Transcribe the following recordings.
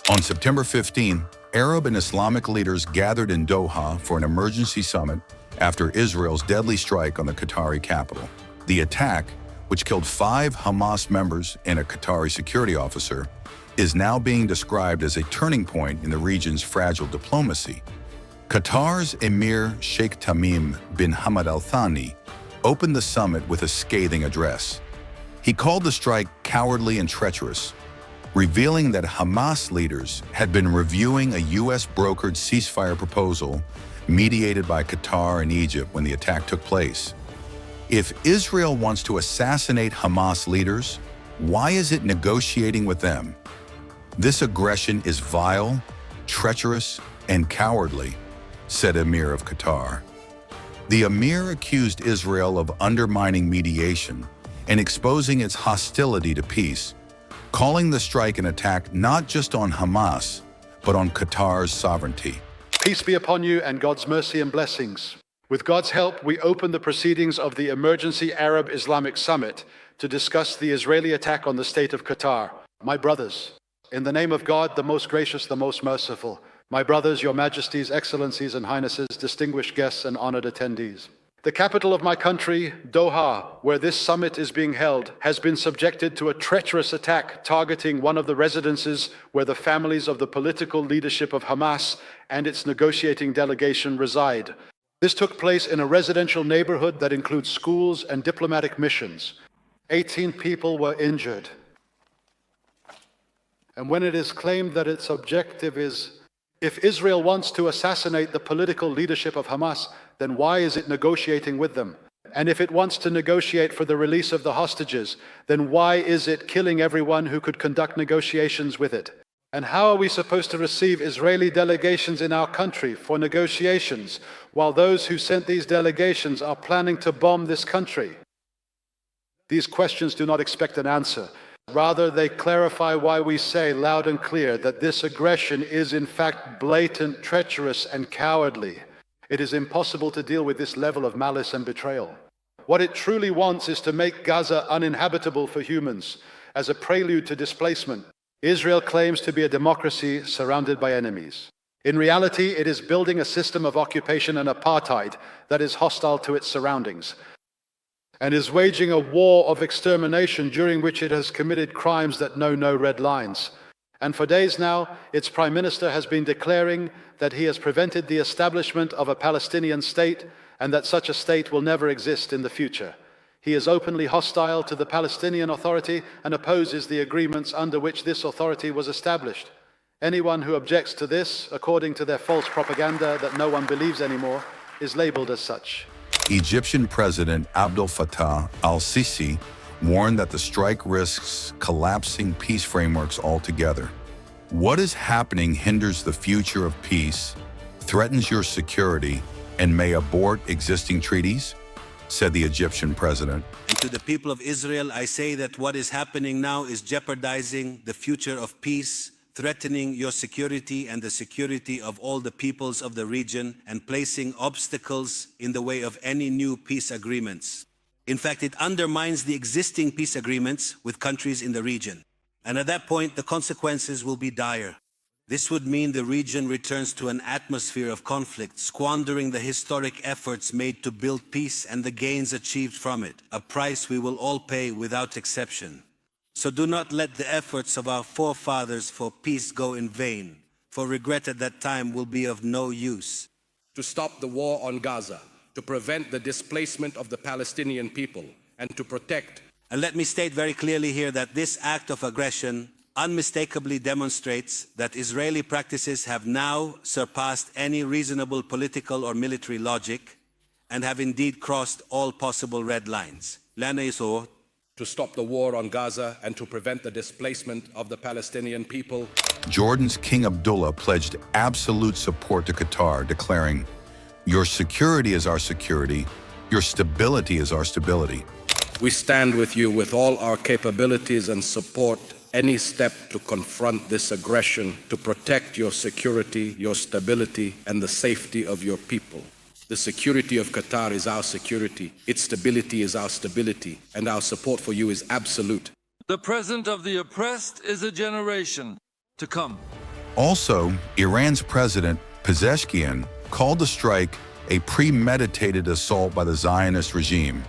On September 15, Arab and Islamic leaders gathered in Doha for an emergency summit after Israel's deadly strike on the Qatari capital. The attack, which killed 5 Hamas members and a Qatari security officer, is now being described as a turning point in the region's fragile diplomacy. Qatar's Emir Sheikh Tamim bin Hamad Al Thani opened the summit with a scathing address. He called the strike cowardly and treacherous, revealing that Hamas leaders had been reviewing a U.S.-brokered ceasefire proposal mediated by Qatar and Egypt when the attack took place. If Israel wants to assassinate Hamas leaders, why is it negotiating with them? This aggression is vile, treacherous, and cowardly, said Emir of Qatar. The Emir accused Israel of undermining mediation and exposing its hostility to peace, calling the strike an attack not just on Hamas, but on Qatar's sovereignty. Peace be upon you and God's mercy and blessings. With God's help, we open the proceedings of the Emergency Arab-Islamic Summit to discuss the Israeli attack on the state of Qatar. My brothers, in the name of God, the most gracious, the most merciful, my brothers, your majesties, excellencies, and highnesses, distinguished guests, and honored attendees. The capital of my country, Doha, where this summit is being held, has been subjected to a treacherous attack targeting one of the residences where the families of the political leadership of Hamas and its negotiating delegation reside. This took place in a residential neighborhood that includes schools and diplomatic missions. 18 people were injured. And when it is claimed that its objective is, if Israel wants to assassinate the political leadership of Hamas, then why is it negotiating with them? And if it wants to negotiate for the release of the hostages, then why is it killing everyone who could conduct negotiations with it? And how are we supposed to receive Israeli delegations in our country for negotiations, while those who sent these delegations are planning to bomb this country? These questions do not expect an answer. Rather, they clarify why we say loud and clear that this aggression is in fact blatant, treacherous, and cowardly. It is impossible to deal with this level of malice and betrayal. What it truly wants is to make Gaza uninhabitable for humans as a prelude to displacement. Israel claims to be a democracy surrounded by enemies. In reality, it is building a system of occupation and apartheid that is hostile to its surroundings, and is waging a war of extermination during which it has committed crimes that know no red lines. And for days now, its prime minister has been declaring that he has prevented the establishment of a Palestinian state and that such a state will never exist in the future. He is openly hostile to the Palestinian Authority and opposes the agreements under which this authority was established. Anyone who objects to this, according to their false propaganda that no one believes anymore, is labeled as such. Egyptian President Abdel Fattah al-Sisi warned that the strike risks collapsing peace frameworks altogether. What is happening hinders the future of peace, threatens your security, and may abort existing treaties, said the Egyptian president. And to the people of Israel, I say that what is happening now is jeopardizing the future of peace, threatening your security and the security of all the peoples of the region, and placing obstacles in the way of any new peace agreements. In fact, it undermines the existing peace agreements with countries in the region. And at that point, the consequences will be dire. This would mean the region returns to an atmosphere of conflict, squandering the historic efforts made to build peace and the gains achieved from it, a price we will all pay without exception. So do not let the efforts of our forefathers for peace go in vain, for regret at that time will be of no use. To stop the war on Gaza, to prevent the displacement of the Palestinian people, and to protect. And let me state very clearly here that this act of aggression unmistakably demonstrates that Israeli practices have now surpassed any reasonable political or military logic and have indeed crossed all possible red lines. To stop the war on Gaza and to prevent the displacement of the Palestinian people. Jordan's King Abdullah pledged absolute support to Qatar, declaring, "Your security is our security, your stability is our stability." We stand with you with all our capabilities and support any step to confront this aggression, to protect your security, your stability, and the safety of your people. The security of Qatar is our security, its stability is our stability, and our support for you is absolute. The present of the oppressed is a generation to come. Also, Iran's President Pezeshkian called the strike a premeditated assault by the Zionist regime,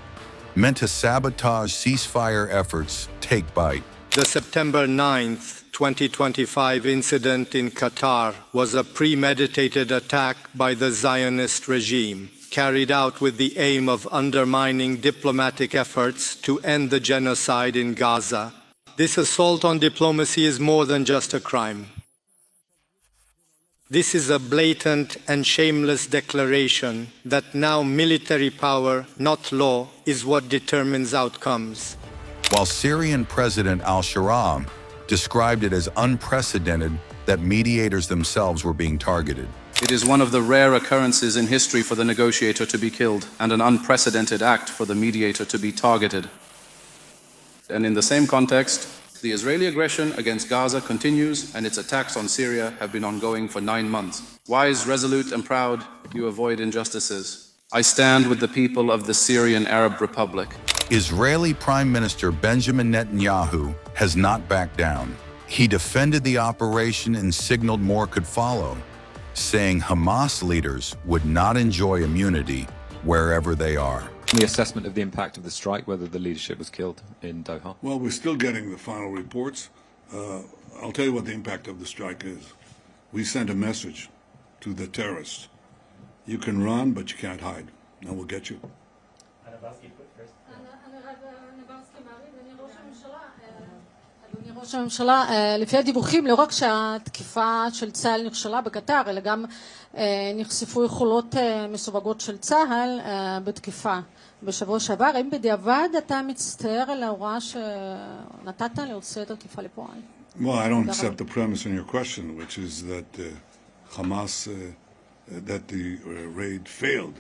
meant to sabotage ceasefire efforts take bite. The September 9th, 2025 incident in Qatar was a premeditated attack by the Zionist regime, carried out with the aim of undermining diplomatic efforts to end the genocide in Gaza. This assault on diplomacy is more than just a crime. This is a blatant and shameless declaration that now military power, not law, is what determines outcomes. While Syrian President Al-Sharaa described it as unprecedented that mediators themselves were being targeted. It is one of the rare occurrences in history for the negotiator to be killed, and an unprecedented act for the mediator to be targeted. And in the same context, the Israeli aggression against Gaza continues, and its attacks on Syria have been ongoing for 9 months. Wise, resolute, and proud, you avoid injustices. I stand with the people of the Syrian Arab Republic. Israeli Prime Minister Benjamin Netanyahu has not backed down. He defended the operation and signaled more could follow, saying Hamas leaders would not enjoy immunity wherever they are. The assessment of the impact of the strike, whether the leadership was killed in Doha? Well, we're still getting the final reports. I'll tell you what the impact of the strike is. We sent a message to the terrorists. You can run, but you can't hide. Now we'll get you. ראש הממשלה, לפי הדיווחים, לא רק שהתקיפה של צה"ל נכשלה בקטר, אלא גם נחשפו יכולות מסווגות של צה"ל בתקיפה בשבוע שעבר. האם בדיעבד אתה מצטער על ההוראה שנתת להוציא את התקיפה לפועל? Well, I don't accept the premise in your question, which is that Hamas, that the raid failed.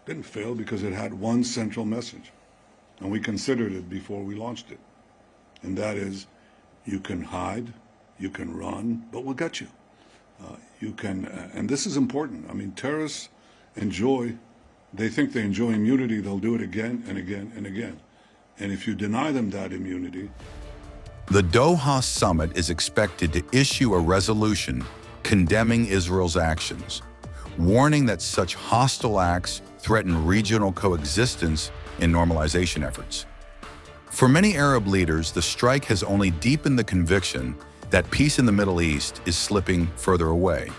Didn't fail because it had one central message, and we considered it before we launched it. And that is, you can hide, you can run, but we'll get you. You can, and this is important. I mean, terrorists they think they enjoy immunity, they'll do it again and again and again. And if you deny them that immunity... The Doha summit is expected to issue a resolution condemning Israel's actions, warning that such hostile acts threaten regional coexistence in normalization efforts. For many Arab leaders, the strike has only deepened the conviction that peace in the Middle East is slipping further away.